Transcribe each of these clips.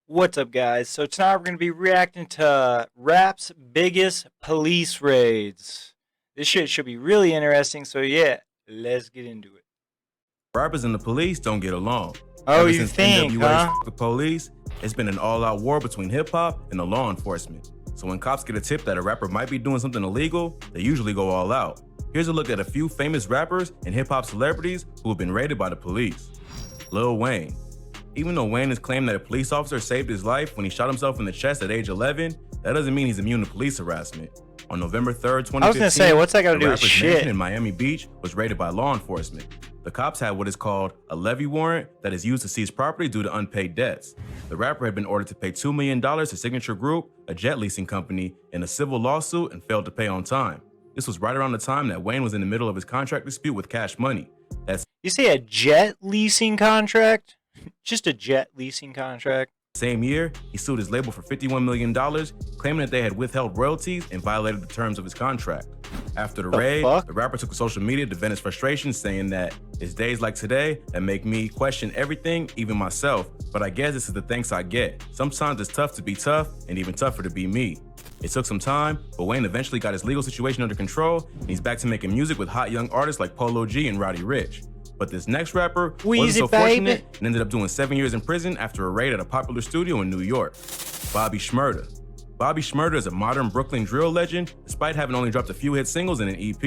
What's up, guys? So tonight we're going to be reacting to rap's biggest police raids. This shit should be really interesting, so yeah, let's get into it. Rappers and the police don't get along. Oh, Ever you since think, NWA's huh? the police, it's been an all-out war between hip-hop and the law enforcement. So when cops get a tip that a rapper might be doing something illegal, they usually go all out. Here's a look at a few famous rappers and hip-hop celebrities who have been raided by the police. Lil Wayne. Even though Wayne has claimed that a police officer saved his life when he shot himself in the chest at age 11, that doesn't mean he's immune to police harassment. On November 3rd, 2015, I was gonna say, what's that got to do with rapper's shit? mansion in Miami Beach was raided by law enforcement. The cops had what is called a levy warrant that is used to seize property due to unpaid debts. The rapper had been ordered to pay $2 million to Signature Group, a jet leasing company, in a civil lawsuit and failed to pay on time. This was right around the time that Wayne was in the middle of his contract dispute with Cash Money. You say a jet leasing contract? Just a jet leasing contract? Same year, he sued his label for $51 million, claiming that they had withheld royalties and violated the terms of his contract. After the raid, the rapper took to social media to vent his frustration, saying that it's days like today that make me question everything, even myself, but I guess this is the thanks I get. Sometimes it's tough to be tough and even tougher to be me. It took some time, but Wayne eventually got his legal situation under control, and he's back to making music with hot young artists like Polo G and Roddy Ricch. But this next rapper wasn't so fortunate and ended up doing 7 years in prison after a raid at a popular studio in New York. Bobby Schmurder. Bobby Schmurder is a modern Brooklyn drill legend, despite having only dropped a few hit singles and an EP.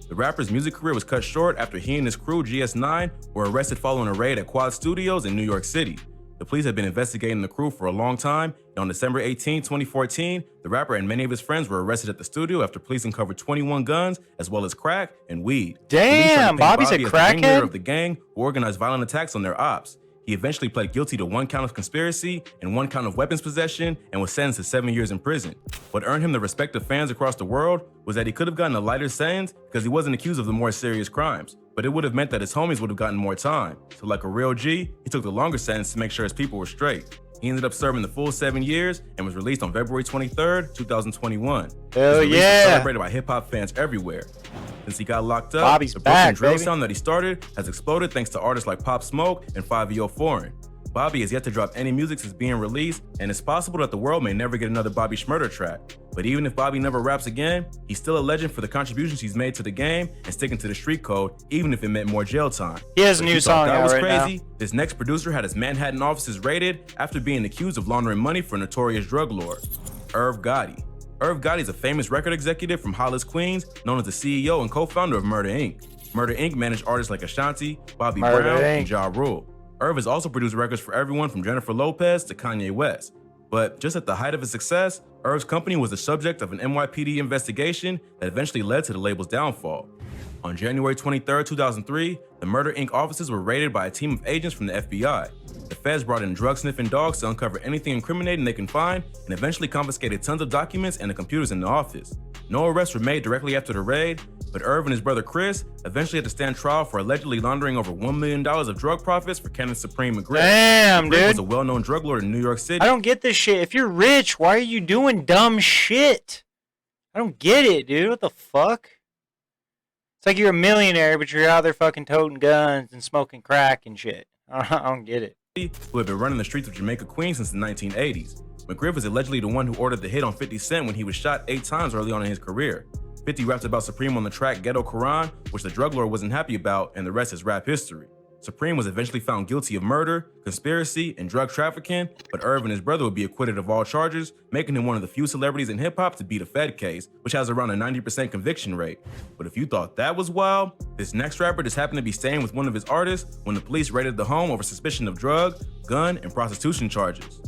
The rapper's music career was cut short after he and his crew, GS9, were arrested following a raid at Quad Studios in New York City. The police had been investigating the crew for a long time, and on December 18, 2014, the rapper and many of his friends were arrested at the studio after police uncovered 21 guns, as well as crack and weed. Damn, Bobby's a crackhead? The leader of the gang who organized violent attacks on their ops. He eventually pled guilty to 1 count of conspiracy and 1 count of weapons possession and was sentenced to 7 years in prison. What earned him the respect of fans across the world was that he could have gotten a lighter sentence because he wasn't accused of the more serious crimes, but it would have meant that his homies would have gotten more time. So like a real G, he took the longer sentence to make sure his people were straight. He ended up serving the full 7 years and was released on February 23rd, 2021. Hell His release yeah! was celebrated by hip-hop fans everywhere. Since he got locked up, Bobby's the back, Brooklyn drill baby. sound that he started has exploded thanks to artists like Pop Smoke and 5EO Foreign. Bobby has yet to drop any music since being released, and it's possible that the world may never get another Bobby Schmurder track. But even if Bobby never raps again, he's still a legend for the contributions he's made to the game and sticking to the street code, even if it meant more jail time. He has a But if new you thought song that out was right crazy, now. this next producer had his Manhattan offices raided after being accused of laundering money for a notorious drug lord. Irv Gotti. Irv Gotti is a famous record executive from Hollis, Queens, known as the CEO and co-founder of Murder Inc. Murder Inc. managed artists like Ashanti, Bobby Brown, and Ja Rule. Irv has also produced records for everyone from Jennifer Lopez to Kanye West. But just at the height of his success, Irv's company was the subject of an NYPD investigation that eventually led to the label's downfall. On January 23, 2003, the Murder Inc. offices were raided by a team of agents from the FBI. The feds brought in drug-sniffing dogs to uncover anything incriminating they can find and eventually confiscated tons of documents and the computers in the office. No arrests were made directly after the raid, but Irv and his brother Chris eventually had to stand trial for allegedly laundering over $1 million of drug profits for Kenneth Supreme McGriff. Damn, McGriff dude. was a well-known drug lord in New York City. I don't get this shit. If you're rich, why are you doing dumb shit? I don't get it, dude. What the fuck? It's like you're a millionaire, but you're out there fucking toting guns and smoking crack and shit. I don't get it. Who had been running the streets of Jamaica, Queens since the 1980s. McGriff is allegedly the one who ordered the hit on 50 Cent when he was shot 8 times early on in his career. 50 rapped about Supreme on the track Ghetto Quran, which the drug lord wasn't happy about, and the rest is rap history. Supreme was eventually found guilty of murder, conspiracy, and drug trafficking, but Irv and his brother would be acquitted of all charges, making him one of the few celebrities in hip-hop to beat a Fed case, which has around a 90% conviction rate. But if you thought that was wild, this next rapper just happened to be staying with one of his artists when the police raided the home over suspicion of drug, gun, and prostitution charges.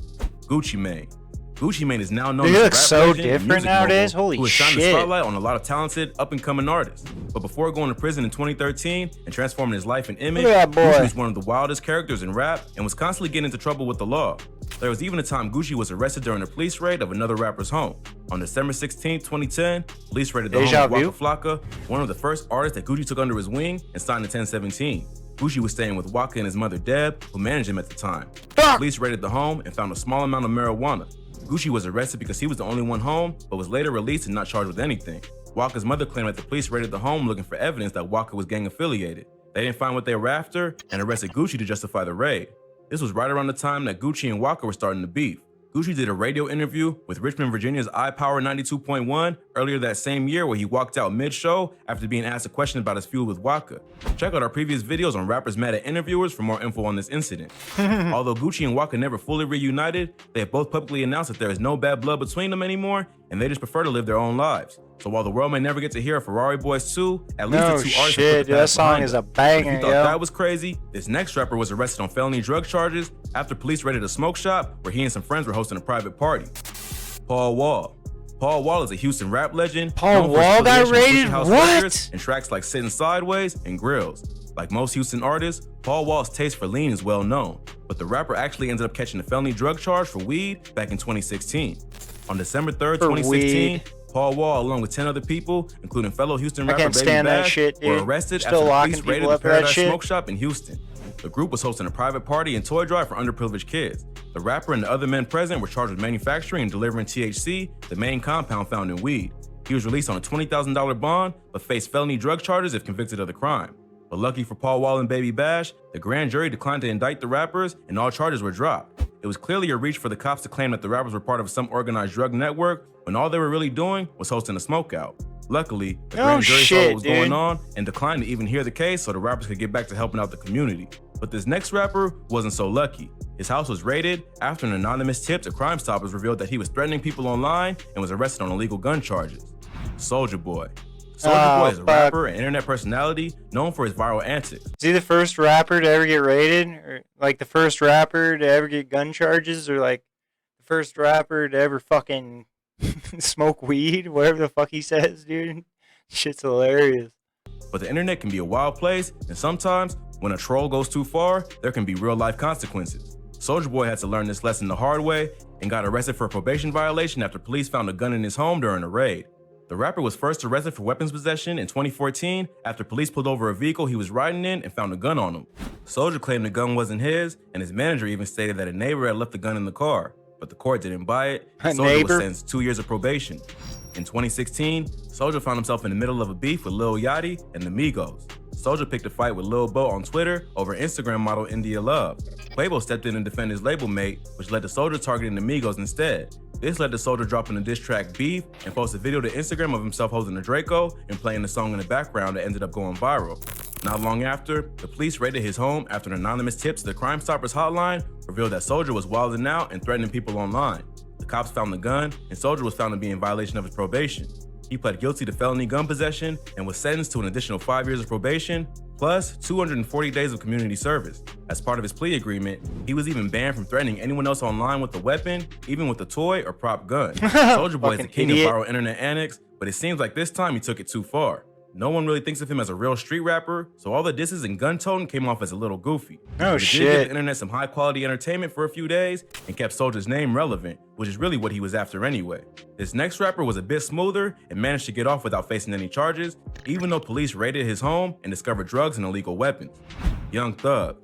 Gucci Mane. Gucci Mane is now known Dude, as he a looks rap so legend and different music nowadays. mogul Holy who has shined the shit. spotlight on a lot of talented, up-and-coming artists. But before going to prison in 2013 and transforming his life and image, Look at that boy. Gucci was one of the wildest characters in rap and was constantly getting into trouble with the law. There was even a time Gucci was arrested during a police raid of another rapper's home. On December 16, 2010, police raided the home of Waka Flocka, one of the first artists that Gucci took under his wing and signed in 1017. Gucci was staying with Waka and his mother Deb, who managed him at the time. Police raided the home and found a small amount of marijuana. Gucci was arrested because he was the only one home, but was later released and not charged with anything. Waka's mother claimed that the police raided the home looking for evidence that Waka was gang affiliated. They didn't find what they were after and arrested Gucci to justify the raid. This was right around the time that Gucci and Waka were starting to beef. Gucci did a radio interview with Richmond, Virginia's iPower 92.1 earlier that same year where he walked out mid-show after being asked a question about his feud with Waka. Check out our previous videos on rappers mad at interviewers for more info on this incident. Although Gucci and Waka never fully reunited, they have both publicly announced that there is no bad blood between them anymore, and they just prefer to live their own lives. So while the world may never get to hear Ferrari Boys 2, at least the two artists have put the dude, that past song behind is them. a banger, If you thought yo. that was crazy, this next rapper was arrested on felony drug charges after police raided a smoke shop where he and some friends were hosting a private party. Paul Wall. Paul Wall is a Houston rap legend. Paul known for his Wall got affiliation with raided? Pusha House What? Records and tracks like Sitting Sideways and Grills. Like most Houston artists, Paul Wall's taste for lean is well known, but the rapper actually ended up catching a felony drug charge for weed back in 2016. On December 3rd, 2016, weed. Paul Wall, along with 10 other people, including fellow Houston rapper can't Baby stand that Bash, shit, were dude. arrested Still after the locking police raided people the up for that Paradise shit? Smoke Shop in Houston. The group was hosting a private party and toy drive for underprivileged kids. The rapper and the other men present were charged with manufacturing and delivering THC, the main compound found in weed. He was released on a $20,000 bond, but faced felony drug charges if convicted of the crime. But lucky for Paul Wall and Baby Bash, the grand jury declined to indict the rappers and all charges were dropped. It was clearly a reach for the cops to claim that the rappers were part of some organized drug network when all they were really doing was hosting a smokeout. Luckily, the grand jury saw what was going on and declined to even hear the case so the rappers could get back to helping out the community. But this next rapper wasn't so lucky. His house was raided after an anonymous tip to Crime Stoppers revealed that he was threatening people online and was arrested on illegal gun charges. Soulja Boy. Soulja Boy is a rapper and internet personality known for his viral antics. Is he the first rapper to ever get raided? Or like the first rapper to ever get gun charges? Or like the first rapper to ever fucking smoke weed? Whatever the fuck he says, dude. Shit's hilarious. But the internet can be a wild place, and sometimes, when a troll goes too far, there can be real-life consequences. Soulja Boy had to learn this lesson the hard way and got arrested for a probation violation after police found a gun in his home during a raid. The rapper was first arrested for weapons possession in 2014 after police pulled over a vehicle he was riding in and found a gun on him. Soulja claimed the gun wasn't his, and his manager even stated that a neighbor had left the gun in the car, but the court didn't buy it. Soulja was sentenced 2 years of probation. In 2016, Soulja found himself in the middle of a beef with Lil Yachty and the Migos. Soulja picked a fight with Lil Bo on Twitter over Instagram model India Love. Quavo stepped in and defended his label mate, which led to Soulja targeting the Migos instead. This led to Soulja dropping the diss track Beef and post a video to Instagram of himself holding a Draco and playing the song in the background that ended up going viral. Not long after, the police raided his home after an anonymous tip to the Crime Stoppers hotline revealed that Soulja was wilding out and threatening people online. The cops found the gun, and Soulja was found to be in violation of his probation. He pled guilty to felony gun possession and was sentenced to an additional 5 years of probation, plus 240 days of community service. As part of his plea agreement, he was even banned from threatening anyone else online with a weapon, even with a toy or prop gun. Soulja Boy is the king of viral internet antics, but it seems like this time he took it too far. No one really thinks of him as a real street rapper, so all the disses and gun toting came off as a little goofy. Oh, but it shit. did give the internet some high quality entertainment for a few days and kept Soulja's name relevant, which is really what he was after anyway. This next rapper was a bit smoother and managed to get off without facing any charges, even though police raided his home and discovered drugs and illegal weapons. Young Thug.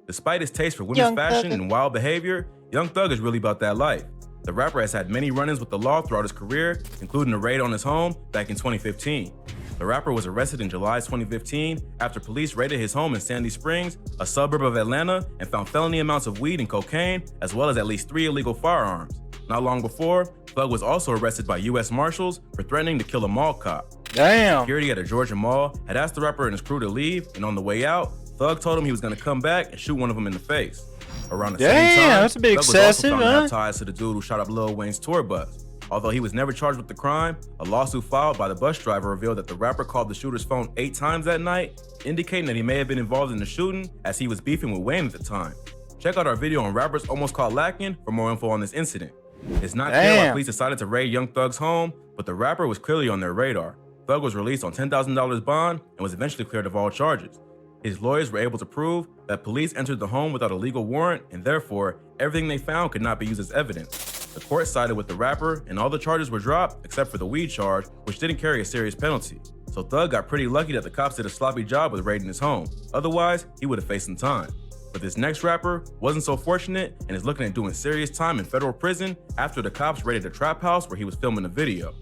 Despite his taste for women's fashion and wild behavior, Young Thug is really about that life. The rapper has had many run-ins with the law throughout his career, including a raid on his home back in 2015. The rapper was arrested in July 2015 after police raided his home in Sandy Springs, a suburb of Atlanta, and found felony amounts of weed and cocaine, as well as at least 3 illegal firearms. Not long before, Thug was also arrested by U.S. Marshals for threatening to kill a mall cop. Damn. Security at a Georgia mall had asked the rapper and his crew to leave, and on the way out, Thug told him he was going to come back and shoot one of them in the face. Around the same time, that's a bit Thug was excessive, also found to have huh? ties to the dude who shot up Lil Wayne's tour bus. Although he was never charged with the crime, a lawsuit filed by the bus driver revealed that the rapper called the shooter's phone 8 times that night, indicating that he may have been involved in the shooting as he was beefing with Wayne at the time. Check out our video on rappers almost caught lacking for more info on this incident. It's not clear why police decided to raid Young Thug's home, but the rapper was clearly on their radar. Thug was released on $10,000 bond and was eventually cleared of all charges. His lawyers were able to prove that police entered the home without a legal warrant, and therefore, everything they found could not be used as evidence. The court sided with the rapper, and all the charges were dropped except for the weed charge, which didn't carry a serious penalty. So Thug got pretty lucky that the cops did a sloppy job with raiding his home. Otherwise, he would have faced some time. But this next rapper wasn't so fortunate and is looking at doing serious time in federal prison after the cops raided a trap house where he was filming a video.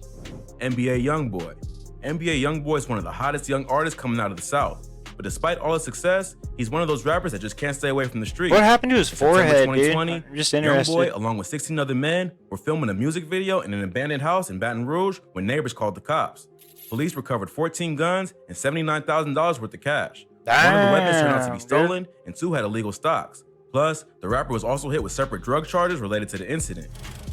NBA Youngboy. NBA Youngboy is one of the hottest young artists coming out of the South. but despite all his success, he's one of those rappers that just can't stay away from the streets. What happened to his forehead, dude? 2020, I'm just interested. Youngboy, along with 16 other men, were filming a music video in an abandoned house in Baton Rouge when neighbors called the cops. Police recovered 14 guns and $79,000 worth of cash. One of the weapons turned out to be stolen, and 2 had illegal stocks. Plus, the rapper was also hit with separate drug charges related to the incident.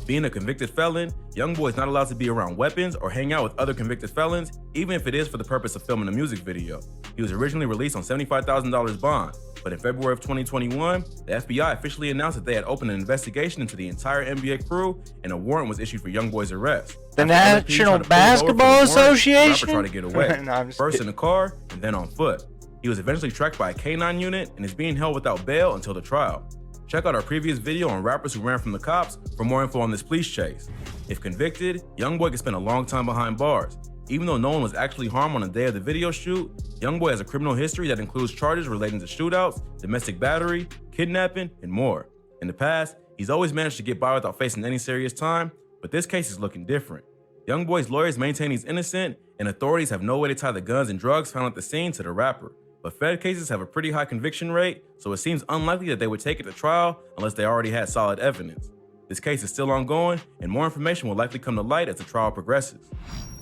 Being a convicted felon, Youngboy is not allowed to be around weapons or hang out with other convicted felons, even if it is for the purpose of filming a music video. He was originally released on $75,000 bond, but in February of 2021, the FBI officially announced that they had opened an investigation into the entire NBA crew, and a warrant was issued for Youngboy's arrest. The National Basketball Association? The rapper tried to get away, No, first in a car and then on foot. He was eventually tracked by a K-9 unit and is being held without bail until the trial. Check out our previous video on rappers who ran from the cops for more info on this police chase. If convicted, Youngboy could spend a long time behind bars. Even though no one was actually harmed on the day of the video shoot, Youngboy has a criminal history that includes charges relating to shootouts, domestic battery, kidnapping, and more. In the past, he's always managed to get by without facing any serious time, but this case is looking different. Youngboy's lawyers maintain he's innocent, and authorities have no way to tie the guns and drugs found at the scene to the rapper. But Fed cases have a pretty high conviction rate, so it seems unlikely that they would take it to trial unless they already had solid evidence. This case is still ongoing, and more information will likely come to light as the trial progresses.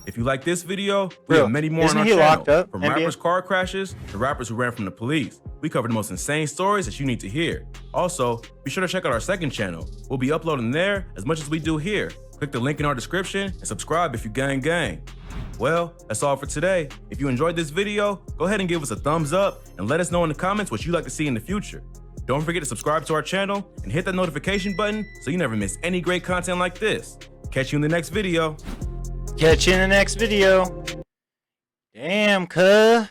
If you like this video, we have many more on our channel, from rappers' car crashes to rappers who ran from the police. We cover the most insane stories that you need to hear. Also, be sure to check out our second channel. We'll be uploading there as much as we do here. Click the link in our description and subscribe if you gang. Well, that's all for today. If you enjoyed this video, go ahead and give us a thumbs up and let us know in the comments what you'd like to see in the future. Don't forget to subscribe to our channel and hit that notification button so you never miss any great content like this. Catch you in the next video. Catch you in the next video. Damn, cuh.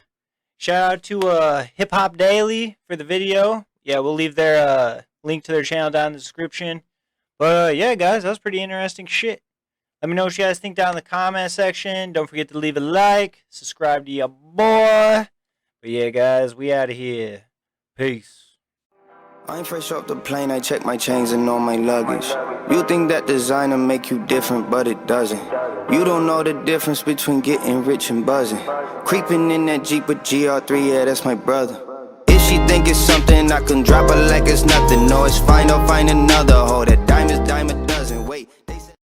Shout out to Hip Hop Daily for the video. Yeah, we'll leave their link to their channel down in the description. But yeah, guys, that was pretty interesting shit. Let me know what you guys think down in the comment section. Don't forget to leave a like, subscribe to your boy. But yeah, guys, we out of here. Peace. I ain't fresh off the plane, I check my chains and all my luggage. You think that designer make you different, but it doesn't. You don't know the difference between getting rich and buzzing. Creeping in that Jeep with GR3, yeah, that's my brother. If she think it's something, I can drop her like it's nothing. No, it's fine, I'll find another hoe. That diamond's